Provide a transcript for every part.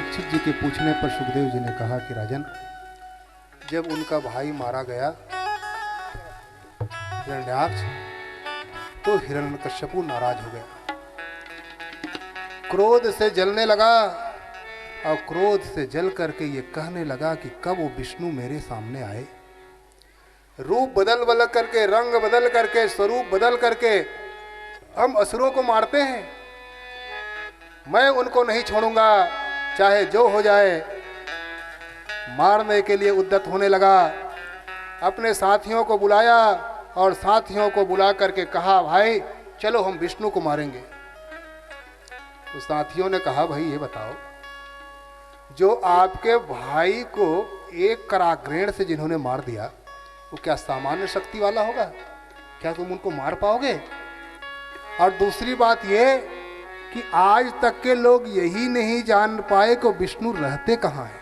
परीक्षित जी के पूछने पर सुखदेव जी ने कहा कि राजन, जब उनका भाई मारा गया हिरण्याक्ष, तो हिरण्यकश्यपु नाराज हो गया, क्रोध से जलने लगा और क्रोध से जल करके ये कहने लगा कि कब वो विष्णु मेरे सामने आए। रूप बदल बदल करके, रंग बदल करके, स्वरूप बदल करके हम असुरों को मारते हैं। मैं उनको नहीं छोड़ूंगा, चाहे जो हो जाए। मारने के लिए उद्यत होने लगा। अपने साथियों को बुलाया और साथियों को बुला करके कहा, भाई चलो हम विष्णु को मारेंगे। तो साथियों ने कहा, भाई ये बताओ, जो आपके भाई को एक कराग्रेण से जिन्होंने मार दिया, वो क्या सामान्य शक्ति वाला होगा? क्या तुम उनको मार पाओगे? और दूसरी बात ये कि आज तक के लोग यही नहीं जान पाए कि विष्णु रहते कहाँ हैं।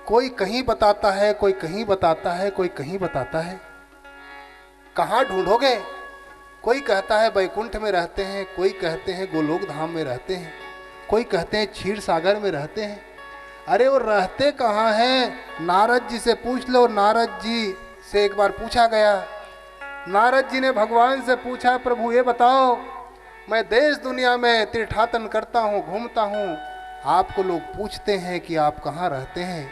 कोई कहीं बताता है, कोई कहीं बताता है, कोई कहीं बताता है। कहाँ ढूंढोगे? कोई कहता है वैकुंठ में रहते हैं, कोई कहते हैं गोलोक धाम में रहते हैं, कोई कहते हैं क्षीर सागर में रहते हैं। अरे वो रहते कहाँ हैं? नारद जी से पूछ लो। नारद जी से एक बार पूछा गया। नारद जी ने भगवान से पूछा, प्रभु ये बताओ, मैं देश दुनिया में तीर्थाटन करता हूँ, घूमता हूँ, आपको लोग पूछते हैं कि आप कहाँ रहते हैं,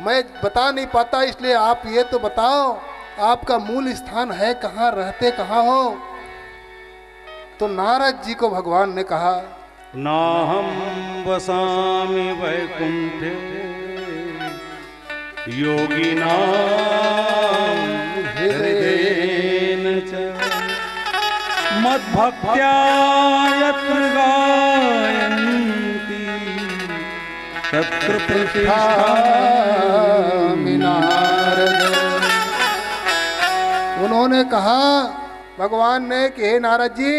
मैं बता नहीं पाता, इसलिए आप ये तो बताओ आपका मूल स्थान है कहाँ, रहते कहाँ हो? तो नारद जी को भगवान ने कहा, नाहं वसामि वैकुंठे योगिनां हृदयेन च मद्भक्त्या यत्र गायन्ति तत्र प्रतिष्ठामि नारद। उन्होंने कहा, भगवान ने कि हे नारद जी,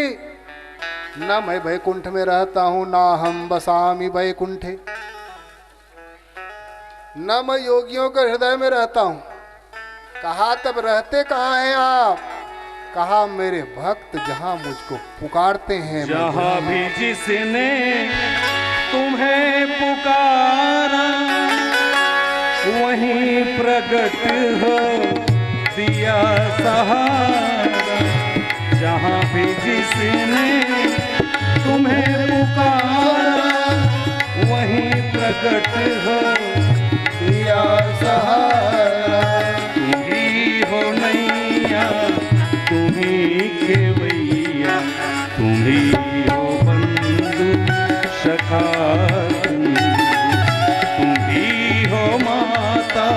न मैं वैकुंठ में रहता हूं, ना हम बसामि वैकुंठे, न मैं योगियों के हृदय में रहता हूं। कहा तब रहते कहाँ हैं आप? कहा मेरे भक्त जहां मुझको पुकारते हैं, जहां भी जिसने तुम्हें पुकारा वहीं प्रकट हो दिया सहारा। जहां भी जिसने तुम्हें पुकारा वहीं प्रकट हो दिया सहारा। तुम ही हो नैया, तुम ही खेवैया, तुम ही हो बंधु सखा, तुम ही हो माता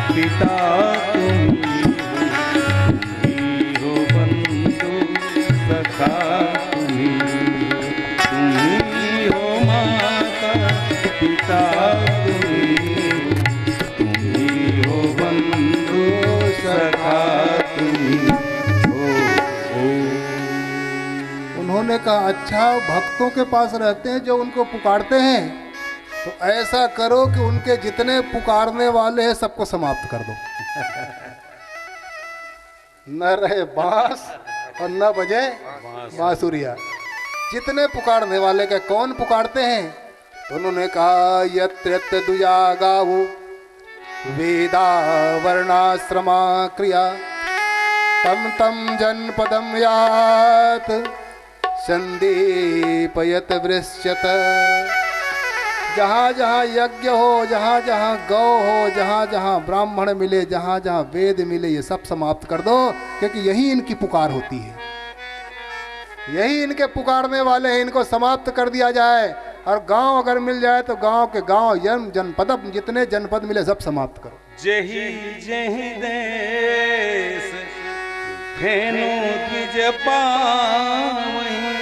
पिता, तुम ही हो बंधु सखा, तुम ही हो माता पिता, तुम ही हो बंधु सखा। उन्होंने कहा, अच्छा भक्तों के पास रहते हैं जो उनको पुकारते हैं, तो ऐसा करो कि उनके जितने पुकारने वाले हैं सबको समाप्त कर दो। न रहे बांस और न बजे बांसुरिया। जितने पुकारने वाले के कौन पुकारते हैं? तो उन्होंने कहा, यत्र यत्र दुया गावो वेदा वर्णाश्रमा क्रिया तम तम जनपदम यात संदीपयत वृश्चत। जहाँ जहाँ यज्ञ हो, जहाँ जहाँ गौ हो, जहाँ जहाँ ब्राह्मण मिले, जहाँ जहाँ वेद मिले, ये सब समाप्त कर दो, क्योंकि यही इनकी पुकार होती है, यही इनके पुकारने वाले हैं। इनको समाप्त कर दिया जाए। और गांव अगर मिल जाए तो गांव के गांव, जनपद, जितने जनपद मिले सब समाप्त करो। जही जही देश धेनु द्विज पावहीं,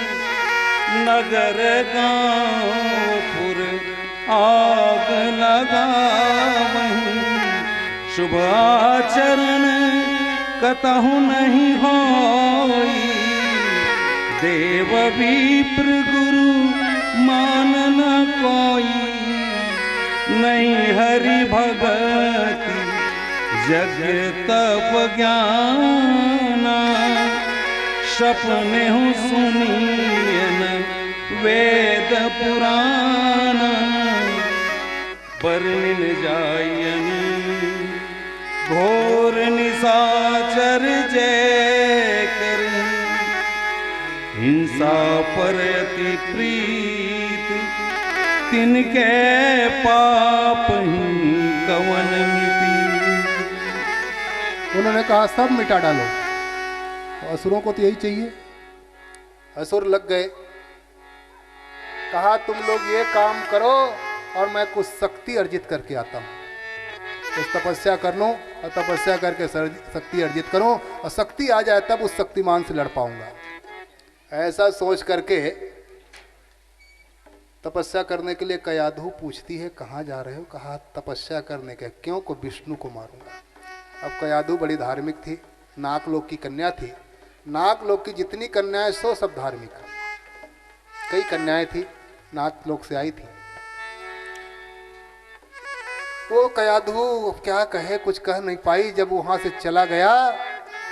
नगर गांवपुर आग लगावहीं। शुभ आचरण कतहु नहीं होई, देव विप्र गुरु मान न कोई। नहीं हरि भगति जग तप ज्ञाना, सपने हूँ सुनियन वेद पुराण। बरनिन जायनी घोर निशाचर जय कर हिंसा पर अति प्रीत तिनके पाप ही कवन मिटी। उन्होंने कहा सब मिटा डालो। असुरों को तो यही चाहिए। असुर लग गए, कहा तुम लोग ये काम करो और मैं कुछ शक्ति अर्जित करके आता हूँ। कुछ तपस्या कर लूँ और तपस्या करके शक्ति अर्जित करूँ और शक्ति आ जाए तब उस शक्तिमान से लड़ पाऊंगा। ऐसा सोच करके तपस्या करने के लिए कयाधु पूछती है कहाँ जा रहे हो? कहा तपस्या करने के। क्यों? को विष्णु को मारूंगा। अब कयाधु बड़ी धार्मिक थी, नागलोक की कन्या थी। नागलोक की जितनी कन्याएं सो सब धार्मिक। कई कन्याएं थी नागलोक से आई थी। वो कयाधु क्या कहे, कुछ कह नहीं पाई। जब वहां से चला गया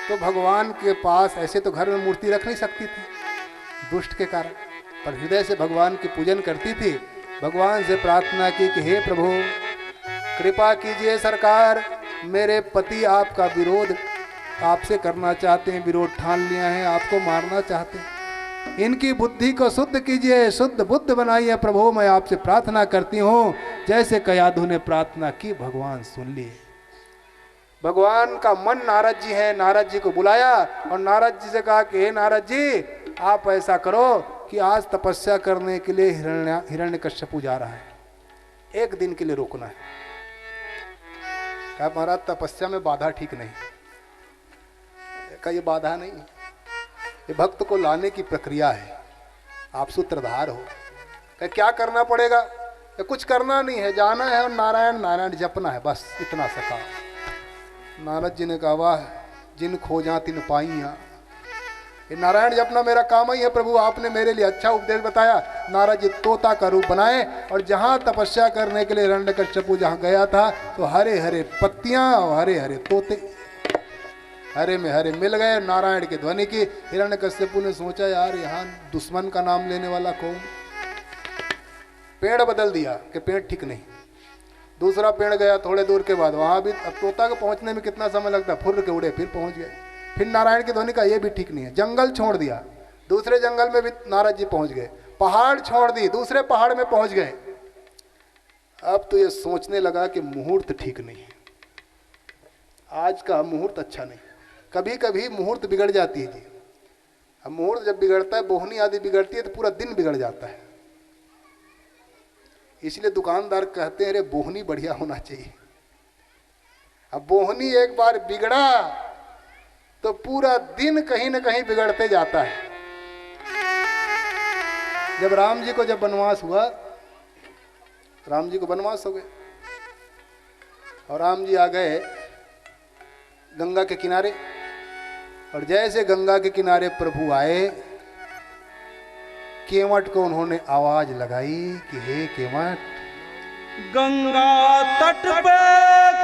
तो भगवान के पास, ऐसे तो घर में मूर्ति रख नहीं सकती थी दुष्ट के कारण, पर हृदय से भगवान की पूजन करती थी। भगवान से प्रार्थना की कि हे प्रभु कृपा कीजिए सरकार, मेरे पति आपका विरोध आपसे करना चाहते हैं, विरोध ठान लिया है, आपको मारना चाहते हैं। इनकी बुद्धि को शुद्ध कीजिए, शुद्ध बुद्ध बनाइए प्रभु, मैं आपसे प्रार्थना करती हूँ। जैसे कयाधु ने प्रार्थना की भगवान सुन लिए। भगवान का मन नारद जी है, नारद जी को बुलाया और नारद जी से कहा कि हे नारद जी आप ऐसा करो कि आज तपस्या करने के लिए हिरण्यकश्यपु जा रहा है, एक दिन के लिए रोकना है। कहा महाराज तपस्या में बाधा ठीक नहीं। कहा ये बाधा नहीं, ये भक्त को लाने की प्रक्रिया है, आप सूत्रधार हो। कहा क्या करना पड़ेगा? कुछ करना नहीं है, जाना है और नारायण नारायण जपना है, बस इतना सा काम। नारद जी ने कहा वाह, जिन खोजा तिन पाइया। ये नारायण जपना मेरा काम ही है प्रभु, आपने मेरे लिए अच्छा उपदेश बताया। नारद जी तोता का रूप बनाए और जहाँ तपस्या करने के लिए हिरण्यकश्यपु जहाँ गया था तो हरे हरे पत्तियाँ और हरे हरे तोते, हरे में हरे मिल गए नारायण की ध्वनि की। हिरण्यकश्यपु ने सोचा यार यहाँ दुश्मन का नाम लेने वाला कौन। पेड़ बदल दिया कि पेड़ ठीक नहीं। दूसरा पेड़ गया थोड़े दूर के बाद, वहां भी अब तोता को पहुंचने में कितना समय लगता, फुर्र के उड़े फिर पहुंच गए। फिर नारायण की ध्वनि का ये भी ठीक नहीं है। जंगल छोड़ दिया, दूसरे जंगल में भी नारद जी पहुंच गए। पहाड़ छोड़ दी, दूसरे पहाड़ में पहुंच गए। अब तो ये सोचने लगा कि मुहूर्त ठीक नहीं है, आज का मुहूर्त अच्छा नहीं। कभी कभी मुहूर्त बिगड़ जाती है जी। अब मुहूर्त जब बिगड़ता है, बोहनी आदि बिगड़ती है तो पूरा दिन बिगड़ जाता है। इसलिए दुकानदार कहते हैं अरे बोहनी बढ़िया होना चाहिए। अब बोहनी एक बार बिगड़ा तो पूरा दिन कहीं न कहीं बिगड़ते जाता है। जब राम जी को जब वनवास हुआ, राम जी को वनवास हो गए और राम जी आ गए गंगा के किनारे। और जैसे गंगा के किनारे प्रभु आए, केवट को उन्होंने आवाज लगाई कि हे केवट। गंगा तट पे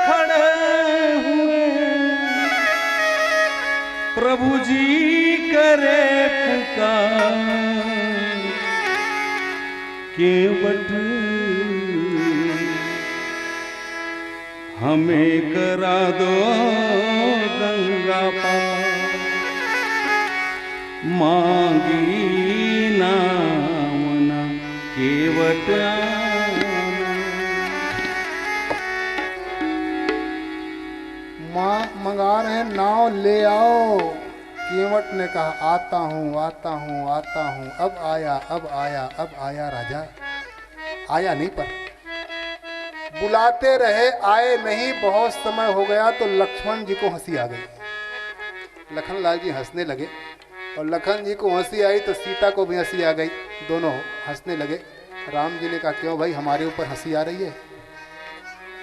खड़े हुए प्रभु जी करे पुकार, केवट हमें करा दो गंगा पार, मांगी नामना केवट मंगा रहे हैं नाव ले आओ। केवट ने कहा आता हूँ आता हूँ आता हूँ। अब आया अब आया अब आया राजा। आया नहीं पर बुलाते रहे, आए नहीं। बहुत समय हो गया तो लक्ष्मण जी को हंसी आ गई। लखनलाल जी हंसने लगे और लखन जी को हंसी आई तो सीता को भी हंसी आ गई। दोनों हंसने लगे। राम जी ने कहा क्यों भाई हमारे ऊपर हंसी आ रही है?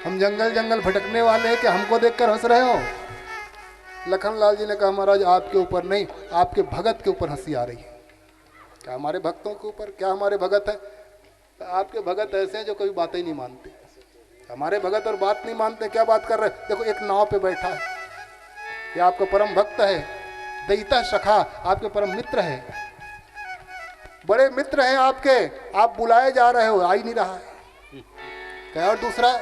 हम जंगल जंगल भटकने वाले हैं कि हमको देखकर हंस रहे हो? लखनलाल जी ने कहा महाराज आपके ऊपर नहीं, आपके भगत के ऊपर हंसी आ रही है। क्या हमारे भक्तों के ऊपर? क्या हमारे भगत है? आपके भगत ऐसे हैं जो कोई बातें ही नहीं मानते। हमारे भगत और बात नहीं मानते, क्या बात कर रहे हैं? देखो एक नाव पे बैठा है, ये आपका परम भक्त है। दैता सखा आपके परम मित्र है, बड़े मित्र हैं आपके। आप बुलाए जा रहे हो, आ ही नहीं रहा है। क्या और दूसरा?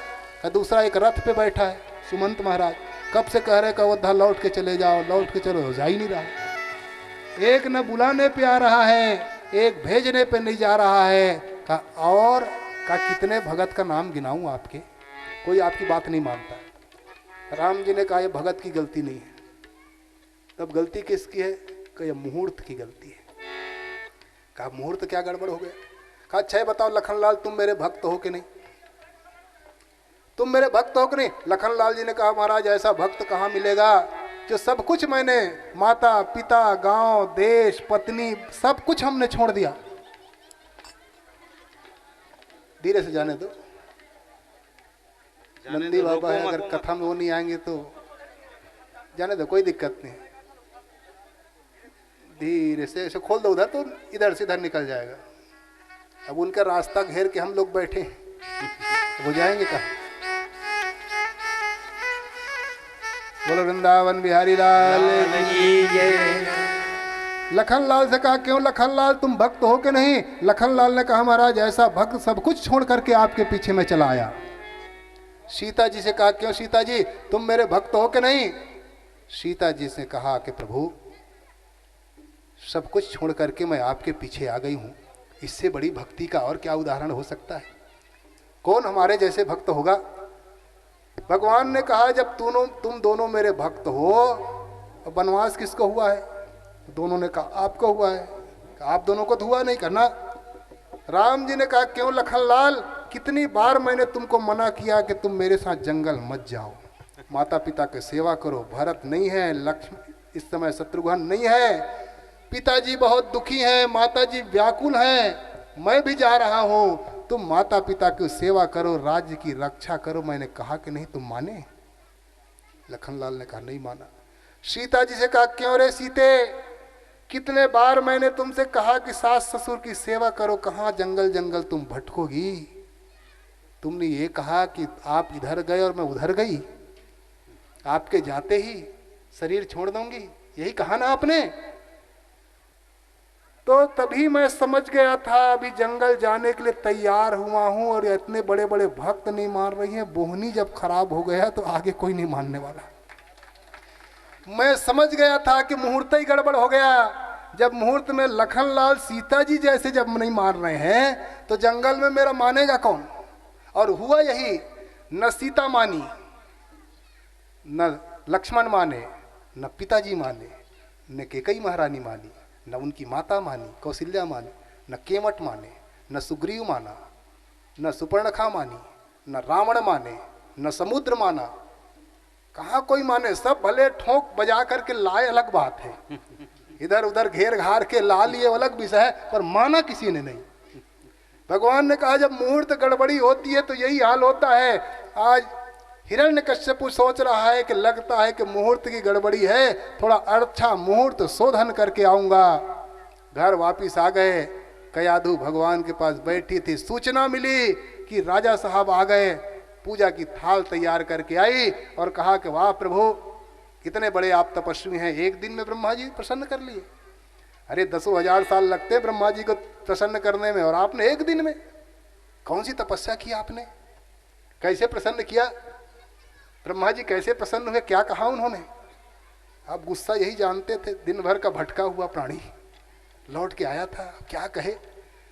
क्या दूसरा एक रथ पे बैठा है सुमंत महाराज, कब से कह रहे कि अयोध्या लौट के चले जाओ, लौट के चलो, जा ही नहीं रहा। एक न बुलाने पे आ रहा है, एक भेजने पे नहीं जा रहा है। का और का कितने भगत का नाम गिनाऊं आपके, कोई आपकी बात नहीं मानता। राम जी ने कहा ये भगत की गलती नहीं है। तब गलती किसकी है? कि ये मुहूर्त की गलती है। कहा मुहूर्त क्या गड़बड़ हो गया? कहा अच्छा बताओ लखनलाल, तुम मेरे भक्त हो कि नहीं? तुम मेरे भक्त हो कि नहीं? लखनलाल जी ने कहा महाराज ऐसा भक्त कहाँ मिलेगा जो सब कुछ मैंने, माता पिता गांव देश पत्नी सब कुछ हमने छोड़ दिया। धीरे से जाने दो, नंदी बाबा है, अगर कथा में वो नहीं आएंगे तो जाने दो, कोई दिक्कत नहीं। धीरे से ऐसे खोल दो उधर तो इधर से इधर निकल जाएगा। अब उनका रास्ता घेर के हम लोग बैठे वो जाएंगे कहाँ? बोलो वृंदावन बिहारी लाल की जय। लखनलाल से कहा क्यों लखनलाल तुम भक्त हो कि नहीं? लखनलाल ने कहा महाराज ऐसा भक्त सब कुछ छोड़ करके आपके पीछे में चला आया। सीता जी से कहा क्यों सीता जी तुम मेरे भक्त हो कि नहीं? सीता जी से कहा कि प्रभु सब कुछ छोड़ करके मैं आपके पीछे आ गई हूँ, इससे बड़ी भक्ति का और क्या उदाहरण हो सकता है? कौन हमारे जैसे भक्त होगा? भगवान ने कहा जब तुम दोनों मेरे भक्त हो, वनवास किसको हुआ है? दोनों ने कहा आपको हुआ है। आप दोनों को तो हुआ नहीं करना। राम जी ने कहा क्यों लखनलाल, कितनी बार मैंने तुमको मना किया कि तुम मेरे साथ जंगल मत जाओ, माता पिता की सेवा करो। भरत नहीं है, लक्ष्मण इस समय शत्रुघ्न नहीं है, पिताजी बहुत दुखी हैं, माताजी व्याकुल हैं, मैं भी जा रहा हूँ, तुम माता पिता की सेवा करो, राज्य की रक्षा करो। मैंने कहा कि नहीं, तुम माने? लखनलाल ने कहा नहीं माना। सीता जी से कहा क्यों रे सीते, कितने बार मैंने तुमसे कहा कि सास ससुर की सेवा करो, कहाँ जंगल जंगल तुम भटकोगी? तुमने ये कहा कि आप इधर गए और मैं उधर गई, आपके जाते ही शरीर छोड़ दूंगी, यही कहा ना आपने? तो तभी मैं समझ गया था अभी जंगल जाने के लिए तैयार हुआ हूं, और इतने बड़े बड़े भक्त नहीं मान रही हैं। बोहनी जब खराब हो गया तो आगे कोई नहीं मानने वाला। मैं समझ गया था कि मुहूर्त ही गड़बड़ हो गया। जब मुहूर्त में लखनलाल सीता जी जैसे जब नहीं मान रहे हैं तो जंगल में मेरा मानेगा कौन? और हुआ यही, न सीता मानी, न लक्ष्मण माने, न पिताजी माने, न कैकेयी महारानी मानी, न उनकी माता मानी कौशल्या मानी, न केवट माने, न सुग्रीव माना, न सुपर्णखा मानी, न रावण माने, न समुद्र माना। कहाँ कोई माने? सब भले ठोंक बजा करके लाए अलग बात है, इधर उधर घेर घार के ला लिए अलग विषय है, पर माना किसी ने नहीं। भगवान ने कहा जब मुहूर्त गड़बड़ी होती है तो यही हाल होता है। आज हिरण्यकश्यपु सोच रहा है कि लगता है कि मुहूर्त की गड़बड़ी है, थोड़ा अच्छा मुहूर्त शोधन करके आऊंगा। घर वापिस आ गए, कयाधु भगवान के पास बैठी थी, सूचना मिली कि राजा साहब आ गए। पूजा की थाल तैयार करके आई और कहा कि वाह प्रभु, कितने बड़े आप तपस्वी हैं, एक दिन में ब्रह्मा जी प्रसन्न कर लिए। अरे 10,000 साल लगते ब्रह्मा जी को प्रसन्न करने में, और आपने एक दिन में कौन सी तपस्या की आपने? कैसे प्रसन्न किया? ब्रह्मा जी कैसे प्रसन्न हुए? क्या कहा उन्होंने? आप गुस्सा यही जानते थे, दिन भर का भटका हुआ प्राणी लौट के आया था, क्या कहे?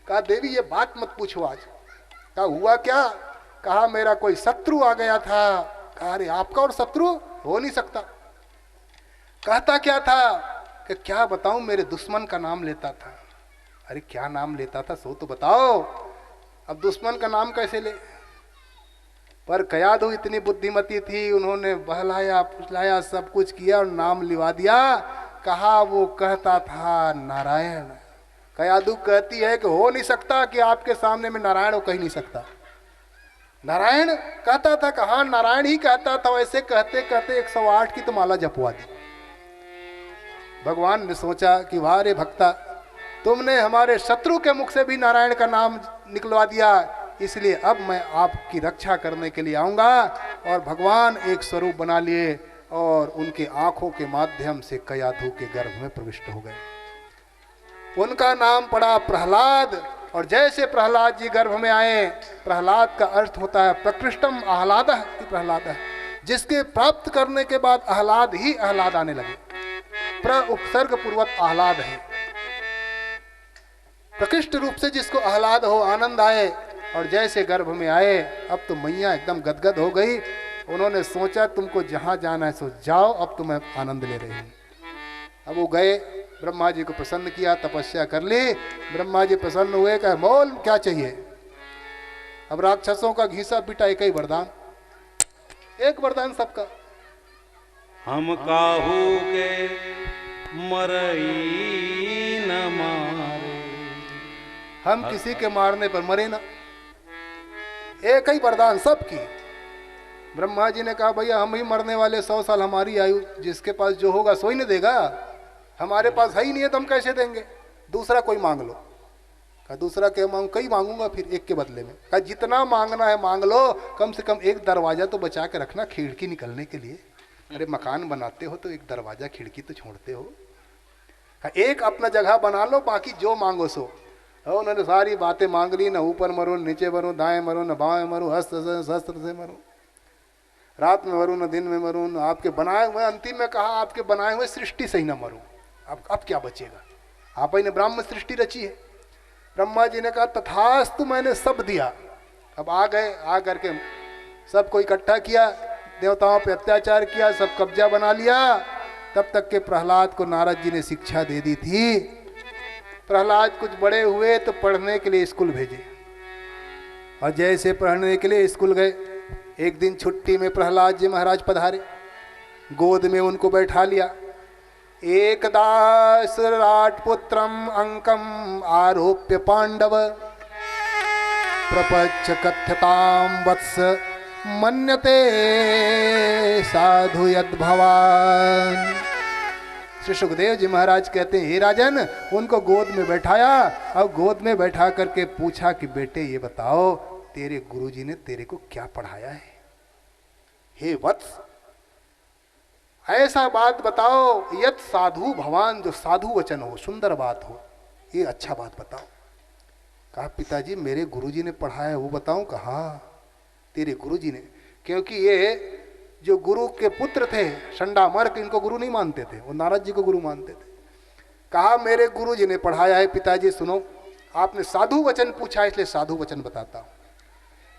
कहा देवी ये बात मत पूछो आज। कहा हुआ क्या? कहा मेरा कोई शत्रु आ गया था। कहा अरे आपका और शत्रु हो नहीं सकता। कहता क्या था कि क्या बताऊं, मेरे दुश्मन का नाम लेता था। अरे क्या नाम लेता था सो तो बताओ। अब दुश्मन का नाम कैसे ले? पर कयाधु इतनी बुद्धिमती थी, उन्होंने बहलाया फुसलाया सब कुछ किया और नाम लिवा दिया। कहा वो कहता था नारायण। कयाधु कहती है कि हो नहीं सकता कि आपके सामने में नारायण हो, कह नहीं सकता। नारायण कहता था, कहा नारायण ही कहता था। वैसे कहते कहते 108 की तो माला जपवा दी। भगवान ने सोचा कि वाह रे भक्ता, तुमने हमारे शत्रु के मुख से भी नारायण का नाम निकलवा दिया, इसलिए अब मैं आपकी रक्षा करने के लिए आऊंगा। और भगवान एक स्वरूप बना लिए और उनके आंखों के माध्यम से कयाधु के गर्भ में प्रविष्ट हो गए। उनका नाम पड़ा प्रहलाद और जैसे प्रहलाद जी गर्भ में आए, प्रहलाद का अर्थ होता है प्रकृष्टम आह्लाद प्रहलाद, जिसके प्राप्त करने के बाद आह्लाद ही आह्लाद आने लगे। प्र उपसर्ग पूर्वक आह्लाद है, प्रकृष्ट रूप से जिसको आह्लाद हो, आनंद आए। और जैसे गर्भ में आए, अब तो मैया एकदम गदगद हो गई। उन्होंने सोचा तुमको जहां जाना है सो जाओ, अब तो मैं आनंद ले रही हूं। अब वो गए, ब्रह्मा जी को प्रसन्न किया, तपस्या कर ली। ब्रह्मा जी प्रसन्न हुए, कहे बोल क्या चाहिए। अब राक्षसों का घीसा पिटा एक ही वरदान, एक वरदान सबका। हम काहू के मरई न मारे, हम किसी के मारने पर मरे ना, एक ही वरदान सबकी। ब्रह्मा जी ने कहा भैया हम ही मरने वाले, 100 साल हमारी आयु, जिसके पास जो होगा सो ही नहीं देगा, हमारे पास है ही नहीं है तो हम कैसे देंगे, दूसरा कोई मांग लो। कहा दूसरा क्या मांगू, कई मांगूंगा फिर एक के बदले में। कहा जितना मांगना है मांग लो, कम से कम एक दरवाजा तो बचा के रखना खिड़की निकलने के लिए। अरे मकान बनाते हो तो एक दरवाजा खिड़की तो छोड़ते हो। कहा एक अपना जगह बना लो, बाकी जो मांगो सो। उन्होंने सारी बातें मांग ली, न ऊपर मरो, नीचे मरो, दाएं मरो, न बाएं मरो, हस्त्र से शस्त्र से मरो, रात में मरूं न दिन में मरूं, न आपके बनाए हुए, अंतिम में कहा आपके बनाए हुए सृष्टि से ही न मरूं। अब क्या बचेगा, आप ही ने ब्राह्मण सृष्टि रची है। ब्रह्मा जी ने कहा तथास्तु, मैंने सब दिया। अब आ गए, आ करके सबको इकट्ठा किया, देवताओं पे अत्याचार किया, सब कब्जा बना लिया। तब तक के प्रहलाद को नारद जी ने शिक्षा दे दी थी। प्रहलाद कुछ बड़े हुए तो पढ़ने के लिए स्कूल भेजे, और जैसे पढ़ने के लिए स्कूल गए, एक दिन छुट्टी में प्रहलाद जी महाराज पधारे, गोद में उनको बैठा लिया। एकदास राटपुत्रम अंकम आरोप्य पांडव, प्रपच्छ कथ्यताम वत्स मन्यते साधु यद भवान। श्री सुखदेव जी महाराज कहते हैं हे राजन, उनको गोद में बैठाया। अब गोद में बैठा करके पूछा कि बेटे ये बताओ तेरे गुरुजी ने तेरे को क्या पढ़ाया है। हे वत्स, ऐसा बात बताओ यत साधु भवान, जो साधु वचन हो, सुंदर बात हो, ये अच्छा बात बताओ। कहा पिताजी मेरे गुरुजी ने पढ़ाया, वो बताऊं। कहा तेरे गुरुजी ने, क्योंकि ये जो गुरु के पुत्र थे शंडा मर्क, इनको गुरु नहीं मानते थे, वो नारद जी को गुरु मानते थे। कहा मेरे गुरुजी ने पढ़ाया है। पिताजी सुनो, आपने साधु वचन पूछा इसलिए साधु वचन बताता हूं।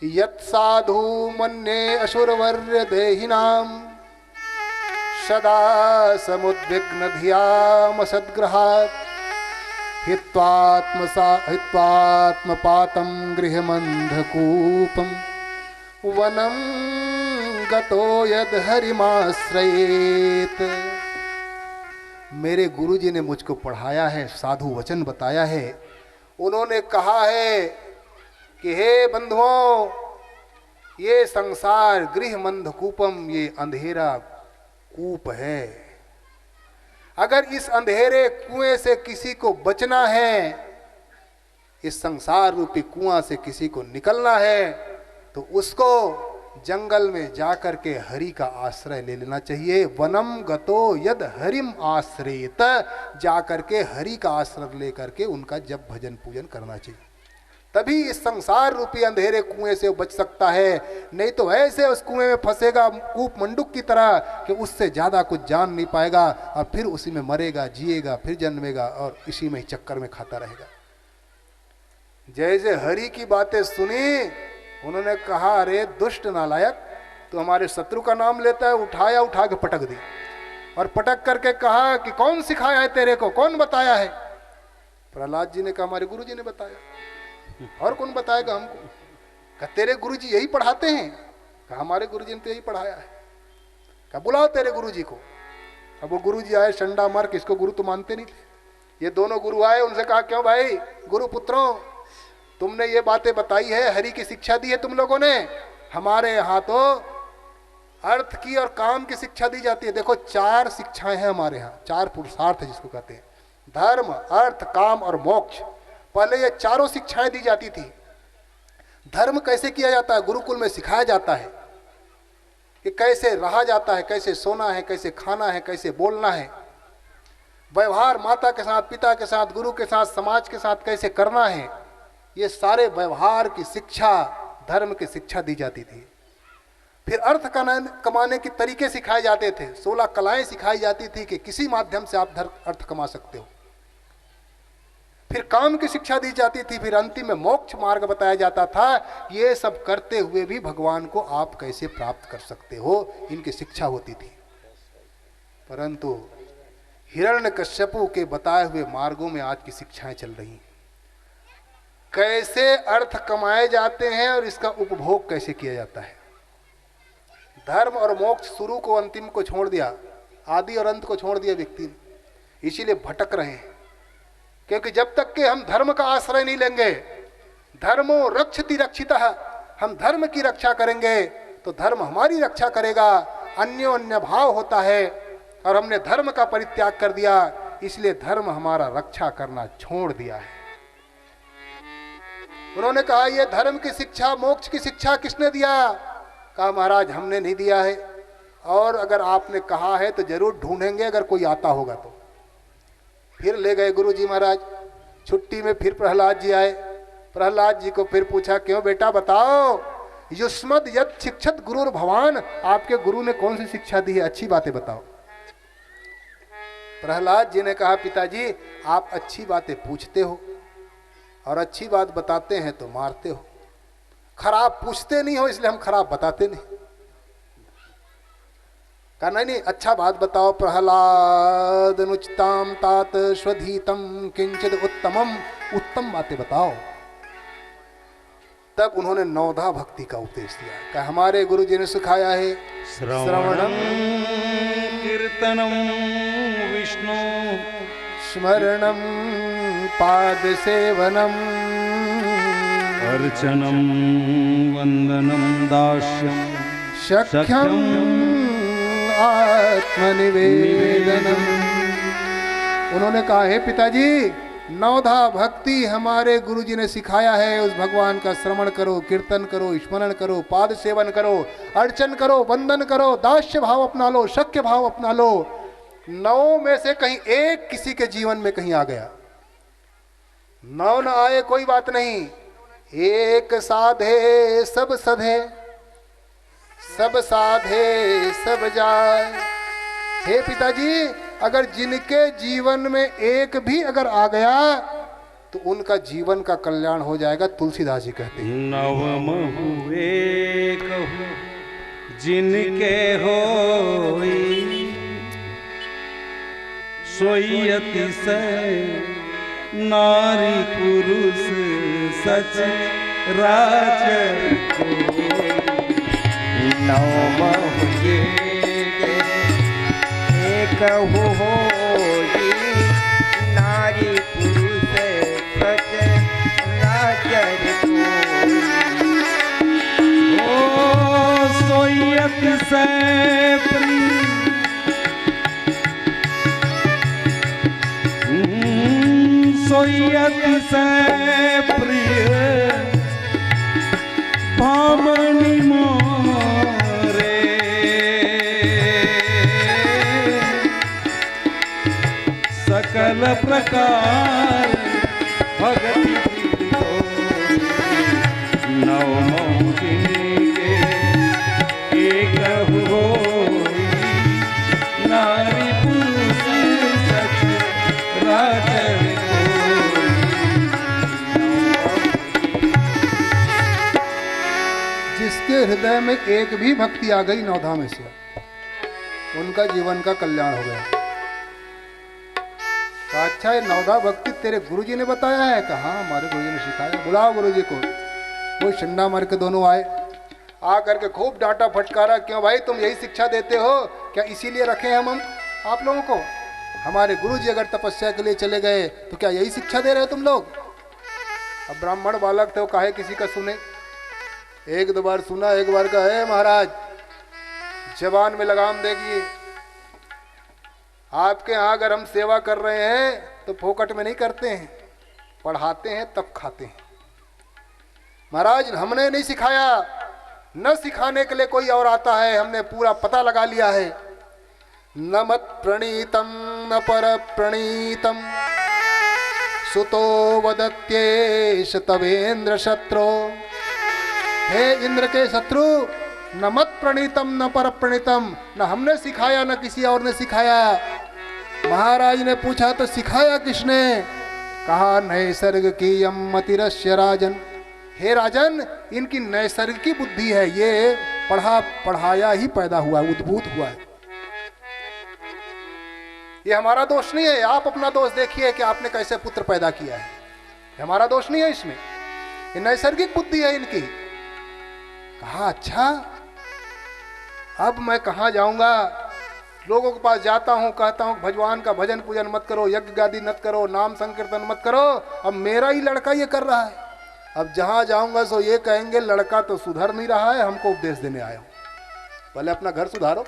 यत् साधु मन्ये असुरवर्य देहिनाम, सदा समुद्विग्न धियाम सद्ग्रहात्, हित्वात्मपातं गृहमन्धकूपं, वनं गतो यद हरिमाश्रयेत। मेरे गुरुजी ने मुझको पढ़ाया है, साधु वचन बताया है। उन्होंने कहा है कि हे बंधुओं, ये संसार गृह मंधकूपम, ये अंधेरा कूप है। अगर इस अंधेरे कुएं से किसी को बचना है, इस संसार रूपी कुआं से किसी को निकलना है, तो उसको जंगल में जाकर के हरि का आश्रय ले लेना चाहिए। वनम गतो यद हरिम आश्रयेत, जाकर के हरि का आश्रय लेकर के उनका जब भजन पूजन करना चाहिए, तभी इस संसार रूपी अंधेरे कुएं से बच सकता है। नहीं तो ऐसे उस कुएं में फंसेगा कूप मंडूक की तरह कि उससे ज्यादा कुछ जान नहीं पाएगा, और फिर उसी में मरेगा, जिएगा, फिर जन्मेगा, और इसी में ही चक्कर में खाता रहेगा। जैसे हरि की बातें सुनी, उन्होंने कहा अरे दुष्ट नालायक, तो हमारे शत्रु का नाम लेता है। उठाया, उठा के पटक दी, और पटक करके कहा कि कौन सिखाया है तेरे को, कौन बताया है। प्रहलाद जी ने कहा हमारे गुरु जी ने बताया। और कौन बताएगा हमको। कहा तेरे गुरुजी यही पढ़ाते हैं। कहा हमारे गुरुजी ने तो यही पढ़ाया है। कहा बुलाओ तेरे गुरुजी को। अब वो गुरुजी आए, शंडा मर्क, इसको गुरु तो मानते नहीं थे। ये दोनों गुरु आए, उनसे कहा क्यों भाई गुरु पुत्रों, तुमने ये बातें बताई है, हरि की शिक्षा दी है तुम लोगों ने। हमारे यहाँ तो अर्थ की और काम की शिक्षा दी जाती है। देखो 4 शिक्षाएं हैं हमारे यहाँ, 4 पुरुषार्थ है जिसको कहते हैं, धर्म, अर्थ, काम और मोक्ष। पहले ये चारों शिक्षाएं दी जाती थी। धर्म कैसे किया जाता है, गुरुकुल में सिखाया जाता है कि कैसे रहा जाता है, कैसे सोना है, कैसे खाना है, कैसे बोलना है, व्यवहार माता के साथ, पिता के साथ, गुरु के साथ, समाज के साथ कैसे करना है, ये सारे व्यवहार की शिक्षा, धर्म की शिक्षा दी जाती थी। फिर अर्थ कमाने के तरीके सिखाए जाते थे। 16 कलाएं सिखाई जाती थी कि किसी माध्यम से आप अर्थ कमा सकते हो। फिर काम की शिक्षा दी जाती थी। फिर अंतिम में मोक्ष मार्ग बताया जाता था। ये सब करते हुए भी भगवान को आप कैसे प्राप्त कर सकते हो, इनकी शिक्षा होती थी। परंतु हिरण्यकश्यपु के बताए हुए मार्गों में आज की शिक्षाएं चल रही हैं। कैसे अर्थ कमाए जाते हैं और इसका उपभोग कैसे किया जाता है। धर्म और मोक्ष, शुरू को अंतिम को छोड़ दिया, आदि और अंत को छोड़ दिया व्यक्ति ने। इसीलिए भटक रहे हैं, क्योंकि जब तक के हम धर्म का आश्रय नहीं लेंगे, धर्मो रक्षति रक्षितः, हम धर्म की रक्षा करेंगे तो धर्म हमारी रक्षा करेगा। अन्योन्य भाव होता है और हमने धर्म का परित्याग कर दिया, इसलिए धर्म हमारा रक्षा करना छोड़ दिया है। उन्होंने कहा ये धर्म की शिक्षा, मोक्ष की शिक्षा किसने दिया? कहा महाराज हमने नहीं दिया है, और अगर आपने कहा है तो जरूर ढूंढेंगे अगर कोई आता होगा तो। फिर ले गए गुरु जी महाराज। छुट्टी में फिर प्रहलाद जी आए। प्रहलाद जी को फिर पूछा, क्यों बेटा बताओ, युष्मद यद शिक्षत गुरुर भवान, आपके गुरु ने कौन सी शिक्षा दी है, अच्छी बातें बताओ। प्रहलाद जी ने कहा, पिताजी आप अच्छी बातें पूछते हो और अच्छी बात बताते हैं तो मारते हो, खराब पूछते नहीं हो इसलिए हम खराब बताते नहीं। कहा नहीं, अच्छा बात बताओ। प्रहलाद अनुचिताम तात स्वधीतम किंचित उत्तमम, उत्तम बातें बताओ। तब उन्होंने नवधा भक्ति का उपदेश दिया। कहा हमारे गुरु जी ने सिखाया है श्रवणम कीर्तनम विष्णु स्मरणम पाद सेवनम अर्चनम वंदनम दास्यम सख्यम आत्मनिवेदनम। उन्होंने कहा हे पिताजी, नवधा भक्ति हमारे गुरुजी ने सिखाया है। उस भगवान का श्रवण करो, कीर्तन करो, स्मरण करो, पाद सेवन करो, अर्चन करो, वंदन करो, दास्य भाव अपना लो, शक्य भाव अपना लो। 9 में से कहीं एक किसी के जीवन में कहीं आ गया, 9 न आए कोई बात नहीं। एक साधे सब सधे, सब साधे सब जाए। हे पिताजी, अगर जिनके जीवन में एक भी अगर आ गया तो उनका जीवन का कल्याण हो जाएगा। तुलसीदास जी कहते हैं, नवम हुए कहू जिनके होई सोई अतिशय नारी पुरुष सच राज कोई। नवम हुए कहू हो नारी पुरुष सच राजर ओ सोयत से सोयत से प्रिय भामनी मोरे सकल प्रकार भगति नवमो जिनके एक होई नारी पुरुष सच राजर कोई। जिसके हृदय में एक भी भक्ति आ गई नवधा में से, उनका जीवन का कल्याण हो गया। तो अच्छा ये नवधा भक्ति तेरे गुरुजी ने बताया है? कहा हाँ हमारे गुरुजी ने सिखाया। बुलाओ गुरुजी को। वो शंडा मार के दोनों आए, आ करके खूब डांटा फटकारा, क्यों भाई तुम यही शिक्षा देते हो क्या? इसीलिए रखे हम आप लोगों को। हमारे गुरुजी अगर तपस्या के लिए चले गए तो क्या यही शिक्षा दे रहे हो तुम लोग? अब ब्राह्मण बालक थे, वो काहे किसी का सुने। एक दो बार सुना, एक बार का है महाराज जवान में लगाम देगी। आपके यहाँ अगर हम सेवा कर रहे हैं तो फोकट में नहीं करते हैं, पढ़ाते हैं तब खाते हैं। महाराज हमने नहीं सिखाया, न सिखाने के लिए कोई और आता है, हमने पूरा पता लगा लिया है। न मत प्रणीतम न पर प्रणीतम सुतो वदत्येष तवेन्द्र शत्रु। हे इंद्र के शत्रु, न मत प्रणीतम न पर प्रणीतम, न हमने सिखाया न किसी और ने सिखाया। महाराज ने पूछा तो सिखाया किसने? कहा नैसर्ग की यम मतिरस्य राजन। हे राजन, इनकी नैसर्गिक बुद्धि है, ये पढ़ाया ही पैदा हुआ, उद्भूत हुआ है। ये हमारा दोष नहीं है। आप अपना दोष देखिए कि आपने कैसे पुत्र पैदा किया है, हमारा दोष नहीं है इसमें, ये नैसर्गिक बुद्धि है इनकी। कहा अच्छा, अब मैं कहाँ जाऊंगा? लोगों के पास जाता हूँ, कहता हूँ भगवान का भजन पूजन मत करो, यज्ञ गादी मत करो, नाम संकीर्तन मत करो। अब मेरा ही लड़का ये कर रहा है। अब जहाँ जाऊंगा सो ये कहेंगे लड़का तो सुधर नहीं रहा है, हमको उपदेश देने आए हो। पहले अपना घर सुधारो,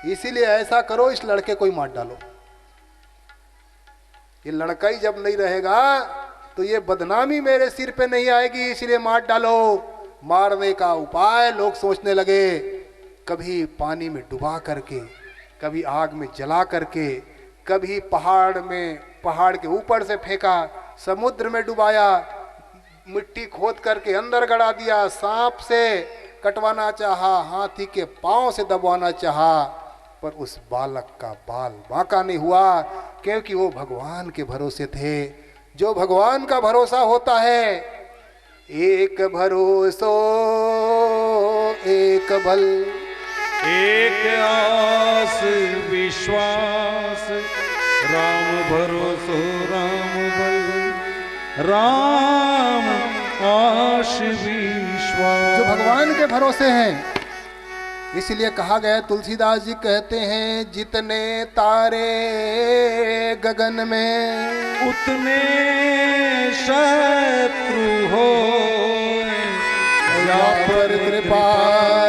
इसीलिए ऐसा करो इस लड़के को ही मार डालो। ये लड़का ही जब नहीं रहेगा तो ये बदनामी मेरे सिर पे नहीं आएगी, इसलिए मार डालो। मारने का उपाय लोग सोचने लगे, कभी पानी में डुबा करके, कभी आग में जला करके, कभी पहाड़ के ऊपर से फेंका, समुद्र में डुबाया, मिट्टी खोद करके अंदर गड़ा दिया, सांप से कटवाना चाहा, हाथी के पांव से दबवाना चाहा, पर उस बालक का बाल बांका नहीं हुआ, क्योंकि वो भगवान के भरोसे थे। जो भगवान का भरोसा होता है, एक भरोसो एक बल, एक आस विश्वास, राम भरोसो राम बल, राम आस विश्वास। जो भगवान के भरोसे हैं, इसलिए कहा गया, तुलसीदास जी कहते हैं, जितने तारे गगन में उतने शत्रु हो, या पर कृपा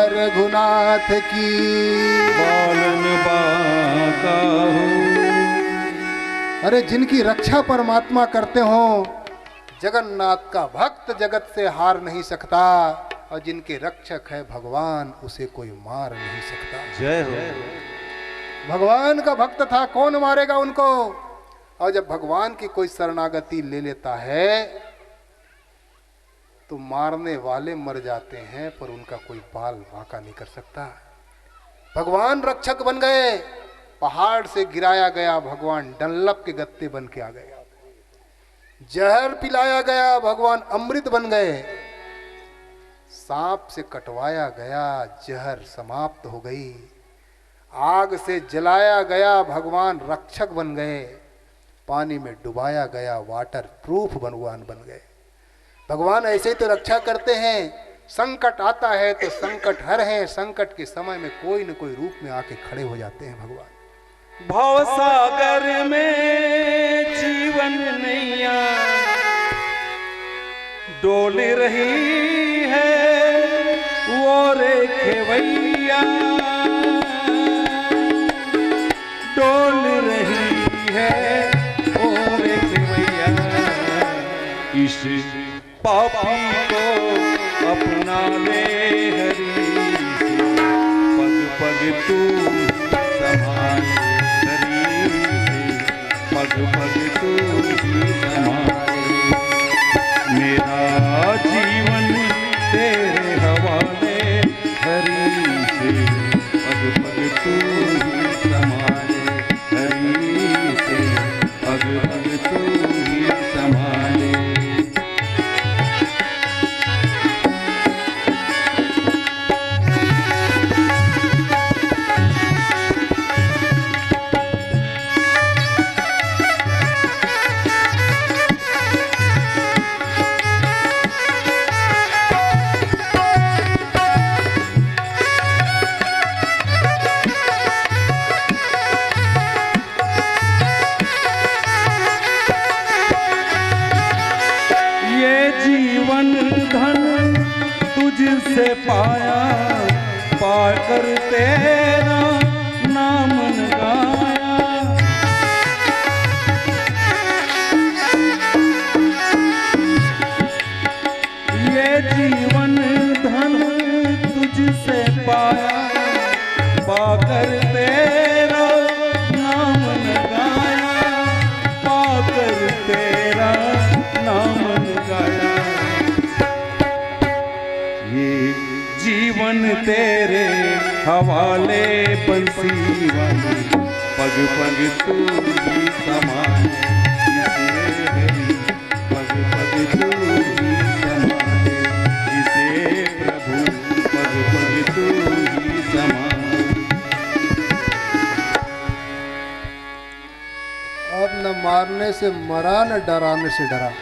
रघुनाथ की बालन बाका हो। अरे जिनकी रक्षा परमात्मा करते हो, जगन्नाथ का भक्त जगत से हार नहीं सकता, और जिनके रक्षक है भगवान, उसे कोई मार नहीं सकता। जय हो। भगवान का भक्त था, कौन मारेगा उनको? और जब भगवान की कोई शरणागति ले लेता है तो मारने वाले मर जाते हैं, पर उनका कोई बाल बांका नहीं कर सकता। भगवान रक्षक बन गए, पहाड़ से गिराया गया भगवान डंलप के गत्ते बन के आ गए, जहर पिलाया गया भगवान अमृत बन गए, सांप से कटवाया गया जहर समाप्त हो गई, आग से जलाया गया भगवान रक्षक बन गए, पानी में डुबाया गया वाटर प्रूफ भगवान बन गए। भगवान ऐसे ही तो रक्षा करते हैं। संकट आता है तो संकट हर है, संकट के समय में कोई न कोई रूप में आके खड़े हो जाते हैं भगवान। भवसागर में जीवन नैया डोल रही है, वो रे खेवैया डोल रही है, वो रे खेवैया। इस पापी को अपना ले हरि, पग पग तू संभाले हरि, पग पग तू संभाले। मेरा जीवन तेरे हवाले हरि से, पग पग तू संभाले हरि से, पग पग तू संभाले। तुझसे पाया पाकर तेरा नाम गाया, ये जीवन धन तुझसे पाया पाकर तेरा नाम गाया, पाकर तेरा ये जीवन तेरे हवाले बंसी वाले, पग पग तू ही समाए इसे हरि, पग पग तू ही समाए इसे प्रभु, पग पग तू ही समाए। अब न मारने से मरा न डराने से डरा।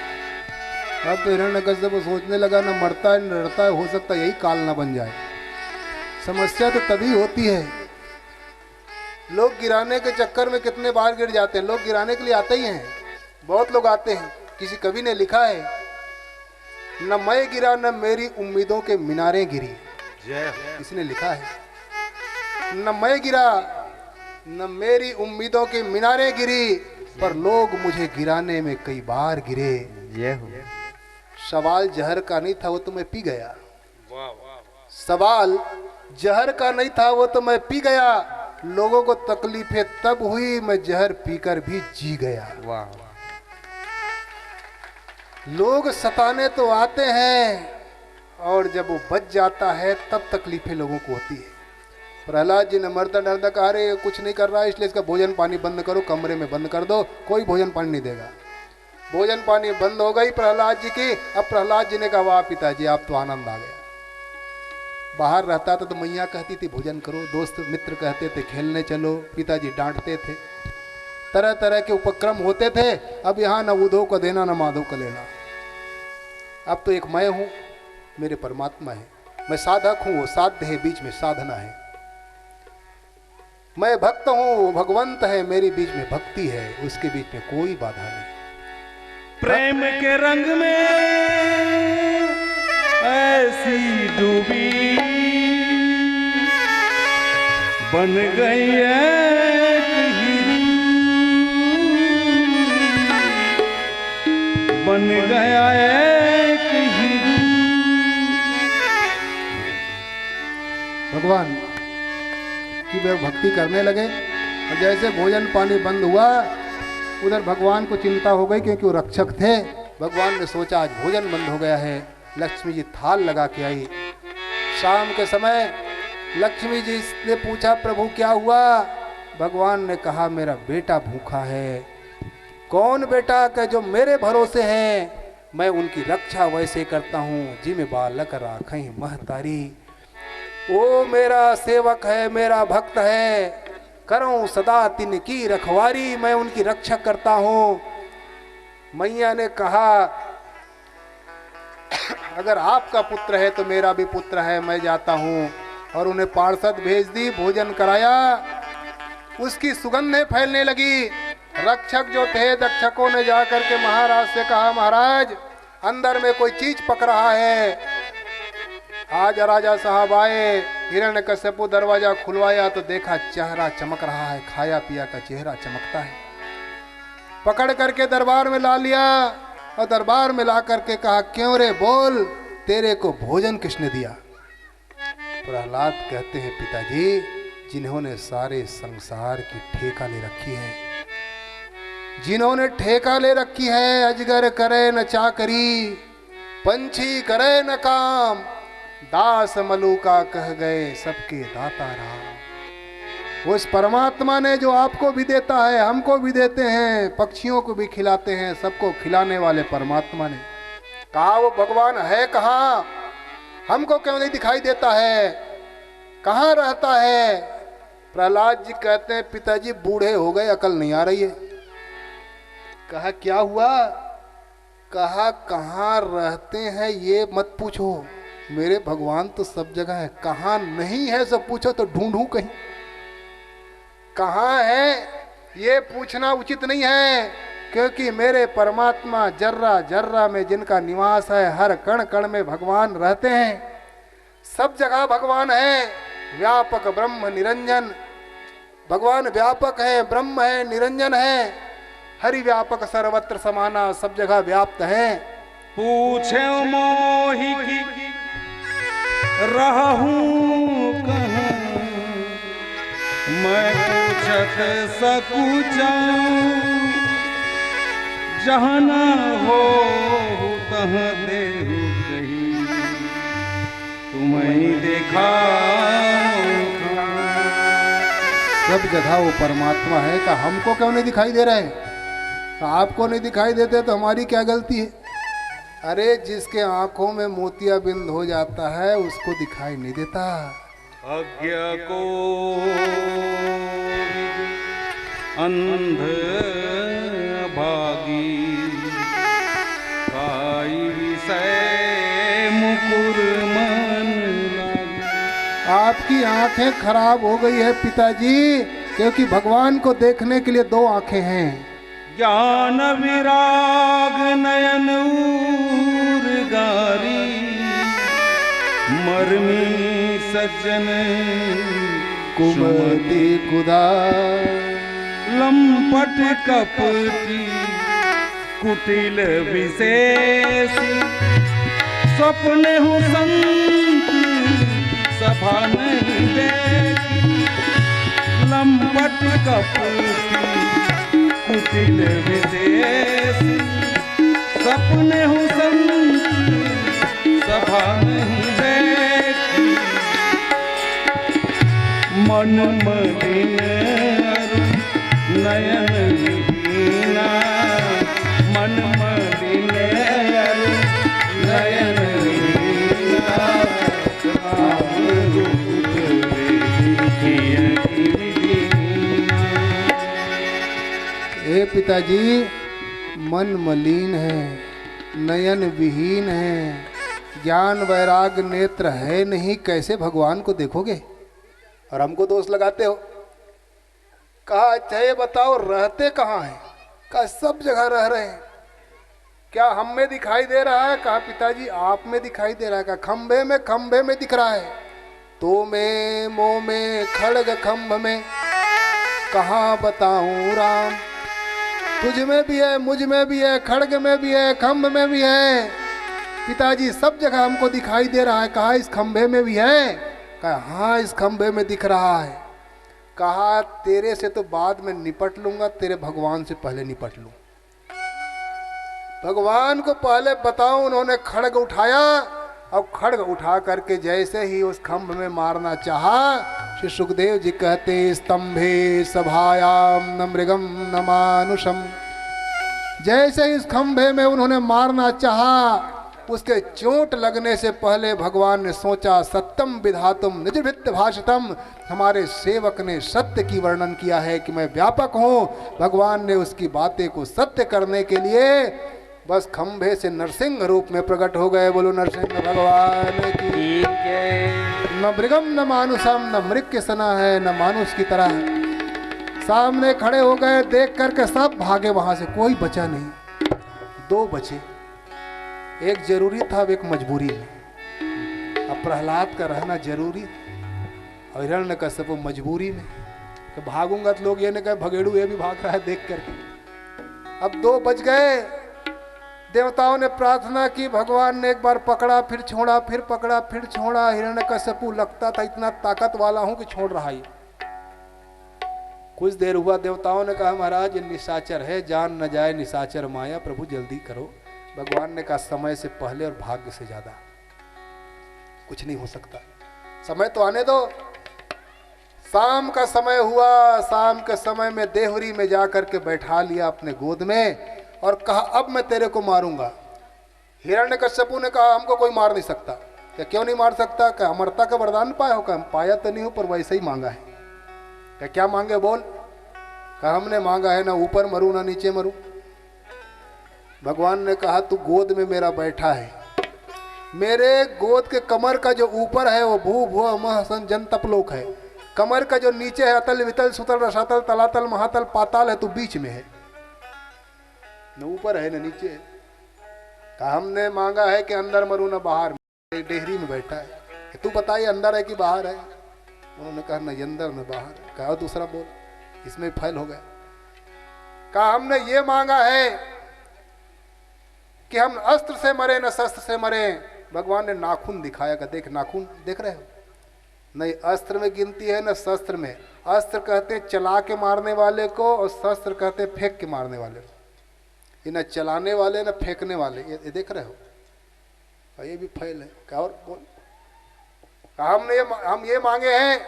अब तो हिरण्यकश्यप सोचने लगा न मरता है न डरता है, हो सकता है यही काल न बन जाए। समस्या तो तभी होती है, लोग गिराने के चक्कर में कितने बार गिर जाते हैं। लोग गिराने के लिए आते ही हैं, बहुत लोग आते हैं। किसी कवि ने लिखा है, न मैं गिरा न मेरी उम्मीदों के मीनारे गिरी। इसने लिखा है, न मैं गिरा न मेरी उम्मीदों के मीनारे गिरी, पर लोग मुझे गिराने में कई बार गिरे। सवाल जहर का नहीं था, वो तो मैं पी गया। सवाल जहर का नहीं था, वो तो मैं पी गया। लोगों को तकलीफें तब हुई, मैं जहर पीकर भी जी गया। लोग सताने तो आते हैं, और जब वो बच जाता है तब तकलीफें लोगों को होती है। प्रहलाद जी ने मरता डरता कहा, अरे कुछ नहीं कर रहा है इसलिए इसका भोजन पानी बंद करो, कमरे में बंद कर दो, कोई भोजन पानी नहीं देगा। भोजन पानी बंद हो गई प्रहलाद जी की। अब प्रहलाद जी ने कहा, वाह पिताजी आप तो आनंद आ गया। बाहर रहता था तो मैया कहती थी भोजन करो, दोस्त मित्र कहते थे खेलने चलो, पिताजी डांटते थे, तरह तरह के उपक्रम होते थे। अब यहाँ न उधो को देना न माधो को लेना। अब तो एक मैं हूँ, मेरे परमात्मा है, मैं साधक हूँ, वो साध्य है, बीच में साधना है। मैं भक्त हूँ, वो भगवंत है, मेरी बीच में भक्ति है, उसके बीच में कोई बाधा नहीं। प्रेम के रंग में ऐसी डूबी बन गई एक हिरू, बन गया एक हिरू। भगवान की वे भक्ति करने लगे, और जैसे भोजन पानी बंद हुआ, उधर भगवान को चिंता हो गई, क्योंकि वो रक्षक थे। भगवान ने सोचा आज भोजन बंद हो गया है। लक्ष्मी जी थाल लगा के आई। शाम के समय लक्ष्मी जी ने पूछा, प्रभु क्या हुआ? भगवान ने कहा, मेरा बेटा भूखा है। कौन बेटा? कि जो मेरे भरोसे हैं, मैं उनकी रक्षा वैसे करता हूँ, जिम बालक राखें महतारी। वो मेरा सेवक है, मेरा भक्त है, करूं सदा तिनकी रखवारी, मैं उनकी रक्षा करता हूं। मैया ने कहा, अगर आपका पुत्र है तो मेरा भी पुत्र है, मैं जाता हूं। और उन्हें पार्षद भेज दी, भोजन कराया। उसकी सुगंधें फैलने लगी। रक्षक जो थे, रक्षकों ने जाकर के महाराज से कहा, महाराज अंदर में कोई चीज पक रहा है। आज राजा साहब आए, हिरण्यकश्यप दरवाजा खुलवाया तो देखा चेहरा चमक रहा है, खाया पिया का चेहरा चमकता है। पकड़ करके दरबार में ला लिया, और दरबार में ला करके कहा, क्यों रे बोल, तेरे को भोजन किसने दिया? प्रहलाद कहते हैं, पिताजी जिन्होंने सारे संसार की ठेका ले रखी है, जिन्होंने ठेका ले रखी है, अजगर करे न चाकरी, पंछी करे न काम, दास मलूका कह गए सबके दाता राम। उस परमात्मा ने जो आपको भी देता है, हमको भी देते हैं, पक्षियों को भी खिलाते हैं, सबको खिलाने वाले परमात्मा ने कहा, वो भगवान है कहाँ? हमको क्यों नहीं दिखाई देता है? कहाँ रहता है? प्रहलाद जी कहते हैं, पिताजी बूढ़े हो गए, अकल नहीं आ रही है। कहा, क्या हुआ? कहा, कहाँ रहते हैं ये मत पूछो, मेरे भगवान तो सब जगह है। कहाँ नहीं है सब पूछो तो ढूंढूं कहीं। कहाँ है ये पूछना उचित नहीं है, क्योंकि मेरे परमात्मा जर्रा जर्रा में जिनका निवास है, हर कण कण में भगवान रहते हैं। सब जगह भगवान है। व्यापक ब्रह्म निरंजन, भगवान व्यापक है, ब्रह्म है, निरंजन है, हरि व्यापक सर्वत्र समाना, सब जगह व्याप्त है। पूछे मोहि की रहूं कहाँ, मैं पूछत सकूं जाऊं, जहाँ न हो तहाँ देहु कहीं। तुम्हें देखा सब जगह वो परमात्मा है। का हमको क्यों नहीं दिखाई दे रहा है? आपको नहीं दिखाई देते तो हमारी क्या गलती है? अरे जिसके आंखों में मोतियाबिंद हो जाता है उसको दिखाई नहीं देता। अज्ञ को अंध भागी काई विषय मुकुर मन लागी। आपकी आंखें खराब हो गई है पिताजी, क्योंकि भगवान को देखने के लिए दो आंखें हैं। ज्ञान विराग नयन गारी मरमी सज्जन कुमति कुदा लंपट कपटी कुटिल विशेषी स्वप्न हूँ संत सभा नहीं देखी। लंपट कपटी कुटिल विशेषी सपने हूँ संत सभा नहीं देखी। मन मलिन नयन विहीना मन मलिन नयन विहीना हे पिताजी, मन मलिन है, नयन विहीन है, ज्ञान वैराग नेत्र है नहीं, कैसे भगवान को देखोगे? और हमको दोष लगाते हो। कहा अच्छा ये बताओ रहते कहाँ हैं? कहा सब जगह रह रहे हैं। क्या हम में दिखाई दे रहा है? कहा पिताजी आप में दिखाई दे रहा है। कहा खंभे में दिख रहा है। तो में मोह में खड़ग खंभ में कहाँ बताऊं राम। तुझ में भी है, मुझ में भी है, खड़ग में भी है, खंभ में भी है। पिताजी सब जगह हमको दिखाई दे रहा है। कहा इस खंभे में भी है? कहा हाँ इस खंभे में दिख रहा है। कहा तेरे से तो बाद में निपट लूंगा, तेरे भगवान से पहले निपट लूं। भगवान को पहले बताओ। उन्होंने खड़ग उठाया। अब खड़ग उठा करके जैसे ही उस खंभ में मारना चाहा, श्री सुखदेव जी कहते स्तंभे सभायाम न मृगम न मानुषम। जैसे इस खंभे में उन्होंने मारना चाहा, उसके चोट लगने से पहले भगवान ने सोचा सत्यम विधातुम निजभित्त भाषितम। हमारे सेवक ने सत्य की वर्णन किया है कि मैं व्यापक हूँ। भगवान ने उसकी बातें को सत्य करने के लिए बस खंभे से नरसिंह रूप में प्रकट हो गए। बोलो नरसिंह भगवान की जय। न मृगम न मानुषम, न मृग के सना है न मानुष की तरह। सामने खड़े हो गए, देख करके सब भागे वहां से, कोई बचा नहीं। दो बचे, एक जरूरी था अब एक मजबूरी में। अब प्रहलाद का रहना जरूरी और हिरण्यकश्यप मजबूरी में कि भागूंगा तो लोग ये नहीं कहे भगेड़ू ये भी भाग रहा है देख करके। अब दो बच गए। देवताओं ने प्रार्थना की, भगवान ने एक बार पकड़ा फिर छोड़ा, फिर पकड़ा फिर छोड़ा। हिरण्यकश्यप लगता था इतना ताकत वाला हूं कि छोड़ रहा है। कुछ देर हुआ, देवताओं ने कहा महाराज ये निशाचर है, जान न जाए निशाचर माया, प्रभु जल्दी करो। भगवान ने कहा समय से पहले और भाग्य से ज्यादा कुछ नहीं हो सकता, समय तो आने दो। शाम का समय हुआ। शाम के समय में देहरी में जाकर के बैठा लिया अपने गोद में और कहा अब मैं तेरे को मारूंगा। हिरण्यकश्यपु ने कहा हमको कोई मार नहीं सकता। क्या क्यों नहीं मार सकता? क्या अमरता का वरदान पाया हो? क्या पाया तो नहीं हो पर वैसे ही मांगा है। क्या मांगे बोल? कहा हमने मांगा है ना ऊपर मरूं ना नीचे मरूं। भगवान ने कहा तू गोद में मेरा बैठा है, मेरे गोद के कमर का जो ऊपर है वो भू भुव मह सन जन तपलोक है, कमर का जो नीचे है अतल वितल सुतल रसातल तलातल महातल पाताल है, तू बीच में है, न ऊपर है न नीचे है। कहा हमने मांगा है कि अंदर मरूं न बाहर। डेहरी में बैठा है, तू बता ये अंदर है कि बाहर है? उन्होंने कहा न अंदर न बाहर। कहा दूसरा बोल, इसमें फैल हो गया। कहा हमने ये मांगा है कि हम अस्त्र से मरे न शस्त्र से मरे। भगवान ने नाखून दिखाया, का देख नाखून देख रहे हो? नहीं अस्त्र में गिनती है न शस्त्र में। अस्त्र कहते हैं चला के मारने वाले को और शस्त्र कहते हैं फेंक के मारने वाले को। ये न चलाने वाले न फेंकने वाले, ये देख रहे हो? और ये भी फैल है। क्या और बोल? हम ये मांगे हैं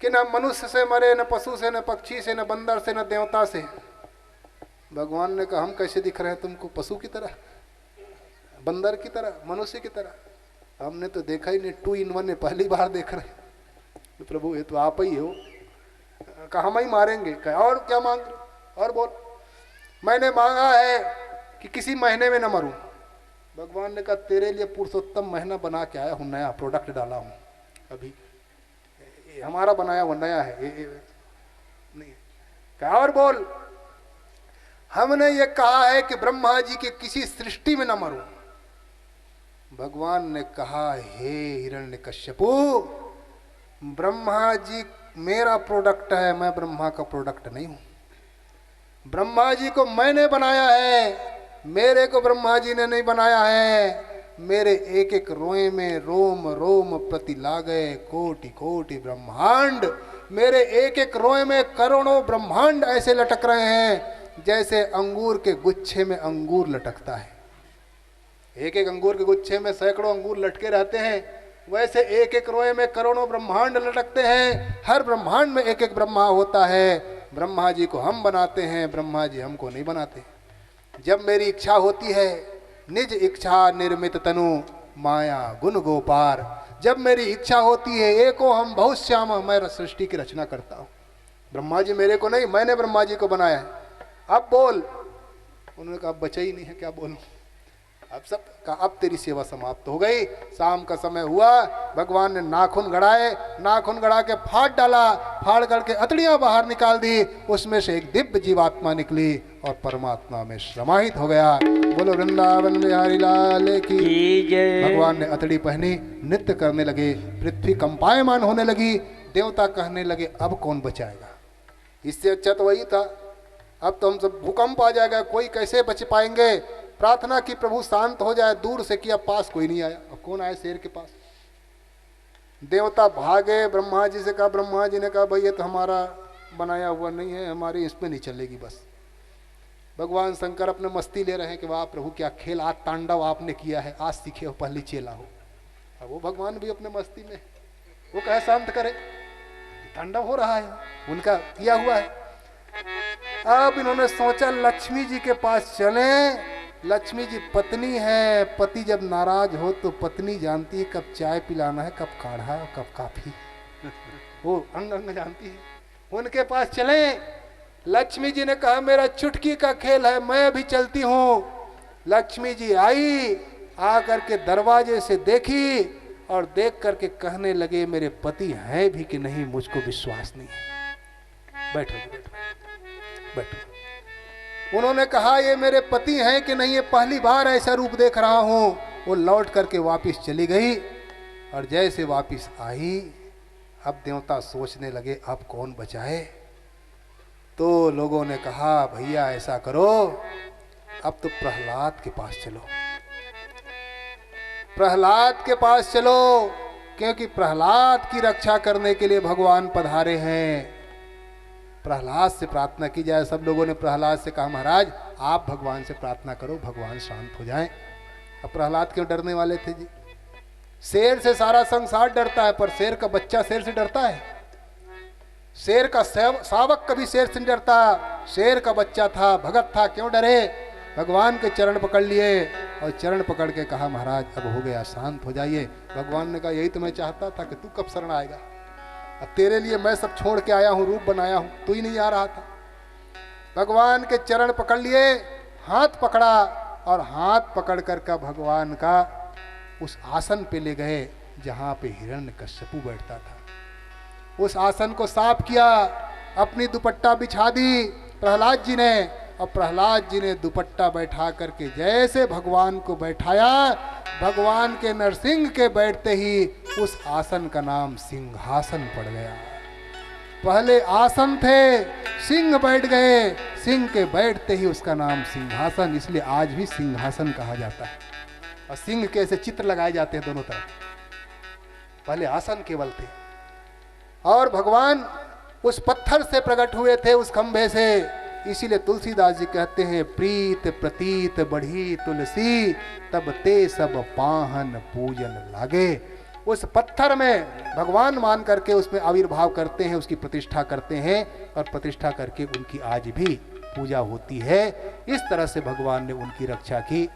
कि न मनुष्य से मरे, न पशु से, न पक्षी से, न बंदर से, न देवता से। भगवान ने कहा हम कैसे दिख रहे हैं तुमको? पशु की तरह, बंदर की तरह, मनुष्य की तरह? हमने तो देखा ही नहीं, 2 in 1 है, पहली बार देख रहे हैं। प्रभु ये तो आप ही हो, कहा हम ही मारेंगे। कहा और क्या मांग रहे? और बोल। मैंने मांगा है कि किसी महीने में न मरूं। भगवान ने कहा तेरे लिए पुरुषोत्तम महीना बना के आया हूं, नया प्रोडक्ट डाला हूं अभी, ये हमारा बनाया हुआ नया है, ये नहीं। कहा और बोल। हमने ये कहा है कि ब्रह्मा जी के किसी सृष्टि में न मरूं। भगवान ने कहा हे हिरण्यकश्यपु, ब्रह्मा जी मेरा प्रोडक्ट है, मैं ब्रह्मा का प्रोडक्ट नहीं हूं। ब्रह्मा जी को मैंने बनाया है, मेरे को ब्रह्मा जी ने नहीं बनाया है। मेरे एक एक रोए में रोम रोम प्रति लागे कोटि कोटि ब्रह्मांड। मेरे एक एक रोए में करोड़ों ब्रह्मांड ऐसे लटक रहे हैं जैसे अंगूर के गुच्छे में अंगूर लटकता है। एक एक अंगूर के गुच्छे में सैकड़ों अंगूर लटके रहते हैं, वैसे एक एक रोए में करोड़ों ब्रह्मांड लटकते हैं। हर ब्रह्मांड में एक एक ब्रह्मा होता है। ब्रह्मा जी को हम बनाते हैं, ब्रह्मा जी हमको नहीं बनाते। जब मेरी इच्छा होती है, निज इच्छा निर्मित तनु माया गुण गोपार। जब मेरी इच्छा होती है, एको हम बहुत श्याम, मैं सृष्टि की रचना करता हूँ। ब्रह्मा जी मेरे को नहीं, मैंने ब्रह्मा जी को बनाया है। अब बोल। उन्होंने कहा बचा ही नहीं है, क्या बोलूं? अब सब कहा अब तेरी सेवा समाप्त हो गई। शाम का समय हुआ, भगवान ने नाखून गड़ाए, नाखून गड़ा के फाड़ डाला, फाड़ करके अतड़ियां बाहर निकाल दी। उसमें से एक दिव्य जीवात्मा निकली और परमात्मा में समाहित हो गया। बोलो वृंदावन बिहारी लाल की जय। भगवान ने अतड़ी पहनी, नृत्य करने लगे, पृथ्वी कंपायमान होने लगी। देवता कहने लगे अब कौन बचाएगा? इससे अच्छा तो वही था, अब तो हम सब भूकंप आ जाएगा, कोई कैसे बच पाएंगे? प्रार्थना की प्रभु शांत हो जाए, दूर से किया, पास कोई नहीं आया। अब कौन आए शेर के पास? देवता भागे, ब्रह्मा जी से कहा। ब्रह्मा जी ने कहा भाई ये तो हमारा बनाया हुआ नहीं है, हमारी इसमें नहीं चलेगी बस। भगवान शंकर अपने मस्ती ले रहे हैं कि वाह प्रभु क्या खेल, आज तांडव आपने किया है, आज सीखे हो, पहले चेला हो। अब वो भगवान भी अपने मस्ती में, वो कहे शांत करे, तांडव हो रहा है, उनका किया हुआ है। अब इन्होंने सोचा लक्ष्मी जी के पास चलें। लक्ष्मी जी पत्नी है, पति जब नाराज हो तो पत्नी जानती है कब चाय पिलाना है, कब काढ़ा और कब काफी, वो अंग अंग जानती है। उनके पास चलें। लक्ष्मी जी ने कहा मेरा चुटकी का खेल है, मैं भी चलती हूँ। लक्ष्मी जी आई, आकर के दरवाजे से देखी और देख करके कहने लगे मेरे पति हैं भी कि नहीं, मुझको विश्वास नहीं है। बैठो बैठो बैठो। उन्होंने कहा ये मेरे पति हैं कि नहीं, ये पहली बार ऐसा रूप देख रहा हूं। वो लौट करके वापस चली गई और जैसे वापस आई, अब देवता सोचने लगे अब कौन बचाए। तो लोगों ने कहा भैया ऐसा करो, अब तो प्रहलाद के पास चलो, प्रहलाद के पास चलो, क्योंकि प्रहलाद की रक्षा करने के लिए भगवान पधारे हैं। प्रहलाद से प्रार्थना की जाए। सब लोगों ने प्रहलाद से कहा महाराज आप भगवान से प्रार्थना करो, भगवान शांत हो जाएं। अब प्रहलाद क्यों डरने वाले थे जी? शेर से सारा संसार डरता है, पर शेर का बच्चा शेर से डरता है? शेर का शावक कभी शेर से नहीं डरता। शेर का बच्चा था, भगत था, क्यों डरे? भगवान के चरण पकड़ लिए और चरण पकड़ के कहा महाराज अब हो गया, शांत हो जाइए। भगवान ने कहा यही तो मैं चाहता था कि तू कब शरण आएगा, अब तेरे लिए मैं सब छोड़ के आया हूं, रूप बनाया हूं, तू ही नहीं आ रहा था। भगवान के चरण पकड़ लिए, हाथ पकड़ा और हाथ पकड़ कर का भगवान का उस आसन पे ले गए जहां पे हिरण्यकश्यपु बैठता था। उस आसन को साफ किया, अपनी दुपट्टा बिछा दी प्रहलाद जी ने, और प्रहलाद जी ने दुपट्टा बैठा करके जैसे भगवान को बैठाया, भगवान के नरसिंह के बैठते ही उस आसन का नाम सिंहासन पड़ गया। पहले आसन थे, सिंह बैठ गए, सिंह के बैठते ही उसका नाम सिंहासन, इसलिए आज भी सिंहासन कहा जाता है। और सिंह के ऐसे चित्र लगाए जाते हैं दोनों तरफ, पहले आसन केवल थे। और भगवान उस पत्थर से प्रकट हुए थे, उस खंभे से। इसीलिए तुलसीदास जी कहते हैं प्रीत प्रतीत बढ़ी तुलसी, तब ते सब पाहन पूजन लागे। उस पत्थर में भगवान मान करके उसमें आविर्भाव करते हैं, उसकी प्रतिष्ठा करते हैं और प्रतिष्ठा करके उनकी आज भी पूजा होती है। इस तरह से भगवान ने उनकी रक्षा की।